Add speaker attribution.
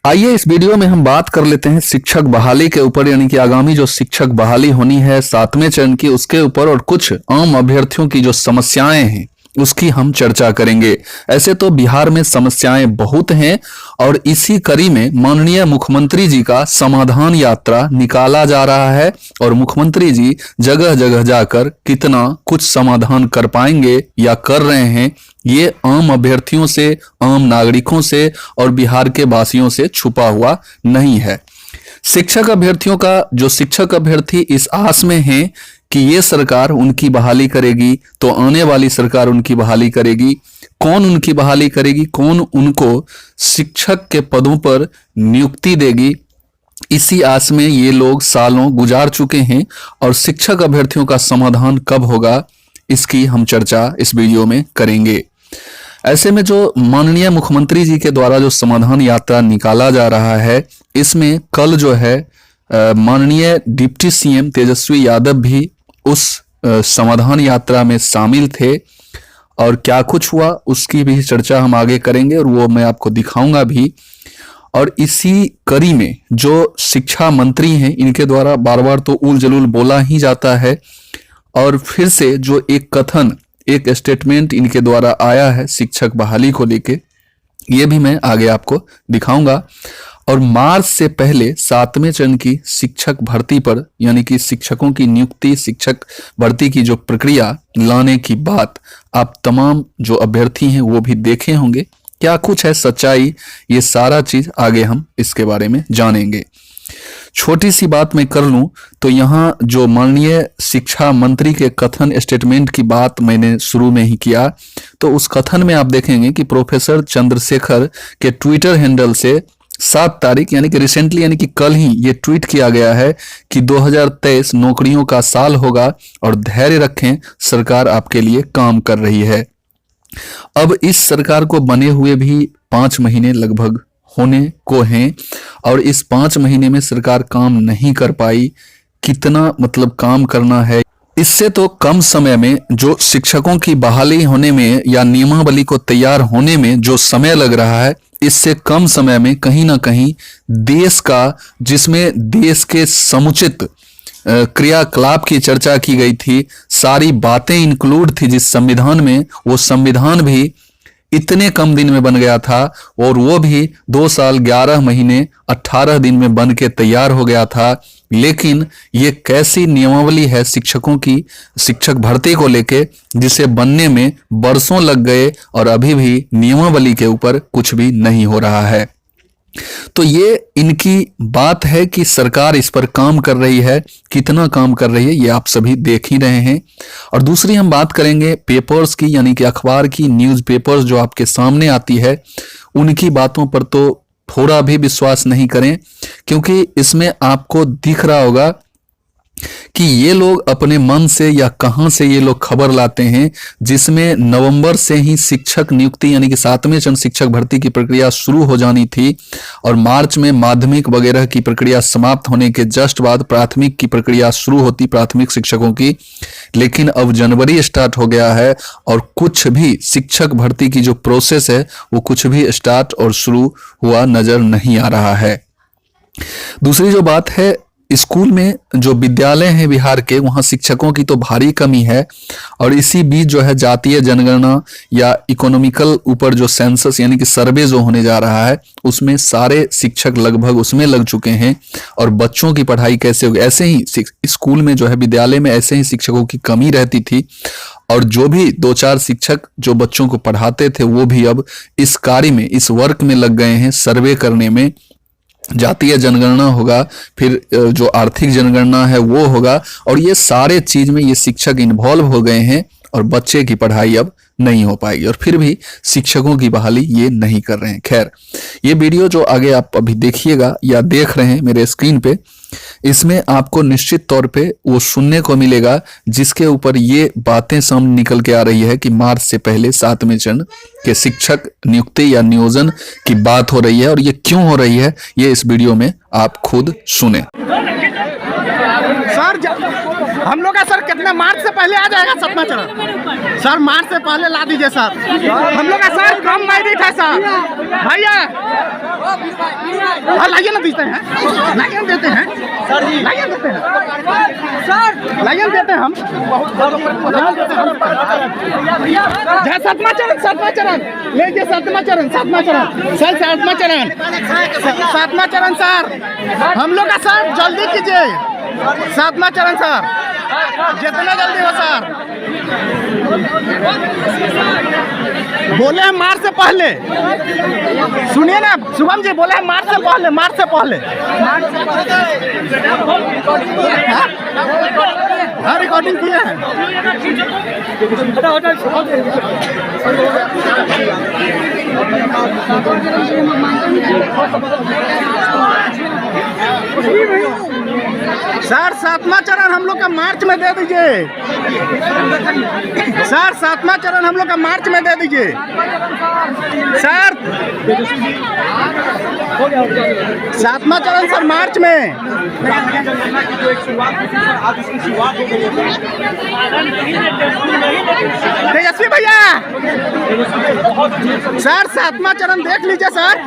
Speaker 1: आइए इस वीडियो में हम बात कर लेते हैं शिक्षक बहाली के ऊपर, यानी कि आगामी जो शिक्षक बहाली होनी है 7वें चरण की, उसके ऊपर और कुछ आम अभ्यर्थियों की जो समस्याएं हैं उसकी हम चर्चा करेंगे। ऐसे तो बिहार में समस्याएं बहुत हैं और इसी कड़ी में माननीय मुख्यमंत्री जी का समाधान यात्रा निकाला जा रहा है और मुख्यमंत्री जी जगह जगह जाकर कितना कुछ समाधान कर पाएंगे या कर रहे हैं, ये आम अभ्यर्थियों से, आम नागरिकों से और बिहार के वासियों से छुपा हुआ नहीं है। शिक्षक अभ्यर्थियों का जो शिक्षक अभ्यर्थी इस आस में हैं कि ये सरकार उनकी बहाली करेगी, तो आने वाली सरकार उनकी बहाली करेगी। कौन उनकी बहाली करेगी, कौन उनको शिक्षक के पदों पर नियुक्ति देगी, इसी आस में ये लोग सालों गुजार चुके हैं और शिक्षक अभ्यर्थियों का समाधान कब होगा इसकी हम चर्चा इस वीडियो में करेंगे। ऐसे में जो माननीय मुख्यमंत्री जी के द्वारा जो समाधान यात्रा निकाला जा रहा है, इसमें कल जो है माननीय डिप्टी सीएम तेजस्वी यादव भी उस समाधान यात्रा में शामिल थे और क्या कुछ हुआ उसकी भी चर्चा हम आगे करेंगे और वो मैं आपको दिखाऊंगा भी। और इसी कड़ी में जो शिक्षा मंत्री हैं, इनके द्वारा बार बार तो उल जलूल बोला ही जाता है और फिर से जो एक कथन, एक स्टेटमेंट इनके द्वारा आया है शिक्षक बहाली को लेके, ये भी मैं आगे आपको दिखाऊंगा। और मार्च से पहले 7वें चरण की शिक्षक भर्ती पर, यानी कि शिक्षकों की नियुक्ति, शिक्षक भर्ती की जो प्रक्रिया लाने की बात आप तमाम जो अभ्यर्थी हैं वो भी देखे होंगे। क्या कुछ है सच्चाई, ये सारा चीज आगे हम इसके बारे में जानेंगे। छोटी सी बात मैं कर लूं तो यहाँ जो माननीय शिक्षा मंत्री के कथन, स्टेटमेंट की बात मैंने शुरू में ही किया, तो उस कथन में आप देखेंगे कि प्रोफेसर चंद्रशेखर के ट्विटर हैंडल से 7 तारीख यानी कि रिसेंटली, यानी कि कल ही ये ट्वीट किया गया है कि 2023 नौकरियों का साल होगा और धैर्य रखें, सरकार आपके लिए काम कर रही है। अब इस सरकार को बने हुए भी 5 महीने लगभग होने को हैं और इस 5 महीने में सरकार काम नहीं कर पाई। कितना मतलब काम करना है, इससे तो कम समय में जो शिक्षकों की बहाली होने में या नियमावली को तैयार होने में जो समय लग रहा है, इससे कम समय में कहीं ना कहीं देश का, जिसमें देश के समुचित क्रियाकलाप की चर्चा की गई थी, सारी बातें इंक्लूड थी जिस संविधान में, वो संविधान भी इतने कम दिन में बन गया था और वो भी 2 साल 11 महीने 18 दिन में बन के तैयार हो गया था। लेकिन ये कैसी नियमावली है शिक्षकों की, शिक्षक भर्ती को लेके, जिसे बनने में बरसों लग गए और अभी भी नियमावली के ऊपर कुछ भी नहीं हो रहा है। तो ये इनकी बात है कि सरकार इस पर काम कर रही है। कितना काम कर रही है ये आप सभी देख ही रहे हैं। और दूसरी हम बात करेंगे पेपर्स की, यानी कि अखबार की, न्यूज़ पेपर्स जो आपके सामने आती है, उनकी बातों पर तो थोड़ा भी विश्वास नहीं करें, क्योंकि इसमें आपको दिख रहा होगा कि ये लोग अपने मन से या कहां से ये लोग खबर लाते हैं, जिसमें नवंबर से ही शिक्षक नियुक्ति यानी कि 7वें चरण शिक्षक भर्ती की प्रक्रिया शुरू हो जानी थी और मार्च में माध्यमिक वगैरह की प्रक्रिया समाप्त होने के जस्ट बाद प्राथमिक की प्रक्रिया शुरू होती, प्राथमिक शिक्षकों की। लेकिन अब जनवरी स्टार्ट हो गया है और कुछ भी शिक्षक भर्ती की जो प्रोसेस है वो कुछ भी स्टार्ट और शुरू हुआ नजर नहीं आ रहा है। दूसरी जो बात है, स्कूल में जो विद्यालय हैं बिहार के, वहाँ शिक्षकों की तो भारी कमी है और इसी बीच जो है जातीय जनगणना या इकोनॉमिकल ऊपर जो सेंसस यानी कि सर्वे जो होने जा रहा है, उसमें सारे शिक्षक लगभग उसमें लग चुके हैं और बच्चों की पढ़ाई कैसे होगी। ऐसे ही स्कूल में जो है, विद्यालय में ऐसे ही शिक्षकों की कमी रहती थी और जो भी 2-4 शिक्षक जो बच्चों को पढ़ाते थे वो भी अब इस कार्य में, इस वर्क में लग गए हैं, सर्वे करने में। जातीय जनगणना होगा, फिर जो आर्थिक जनगणना है वो होगा और ये सारे चीज में ये शिक्षक इन्वॉल्व हो गए हैं और बच्चे की पढ़ाई अब नहीं हो पाएगी और फिर भी शिक्षकों की बहाली ये नहीं कर रहे हैं। खैर, ये वीडियो जो आगे आप अभी देखिएगा या देख रहे हैं मेरे स्क्रीन पे, इसमें आपको निश्चित तौर पे वो सुनने को मिलेगा जिसके ऊपर ये बातें सामने निकल के आ रही है कि मार्च से पहले 7वें चरण के शिक्षक नियुक्ति या नियोजन की बात हो रही है। और ये क्यों हो रही है ये इस वीडियो में आप खुद सुने।
Speaker 2: सर हम लोग का सर कितने मार्च से पहले आ जाएगा 7वां चरण? सर मार्च से पहले ला दीजिए सर। हम लोग का सर कम मेरिट है सर भैया। हाँ लाइए ना देते हैं, लाइए देते हैं सर जी, लाइए देते हैं सर, लाइए देते हैं हम। जहाँ सातवां चरण लेके सातवां चरण सर, सातवां चरण सर, हम लोग का सर जल्दी कीजिए, सातवां चरण सर, जितना जल्दी हो सर। बोले हैं मार्च से पहले, सुनिए ना शुभम जी, बोले हैं मार्च से पहले। हाँ रिकॉर्डिंग किए हैं। सर सातवां चरण हम लोग का मार्च में दे दीजिए सर, सातवां चरण हम लोग का मार्च में दे दीजिए सर, सातवां चरण सर मार्च में। तेजस्वी भैया सर, सातवां चरण देख लीजिए सर।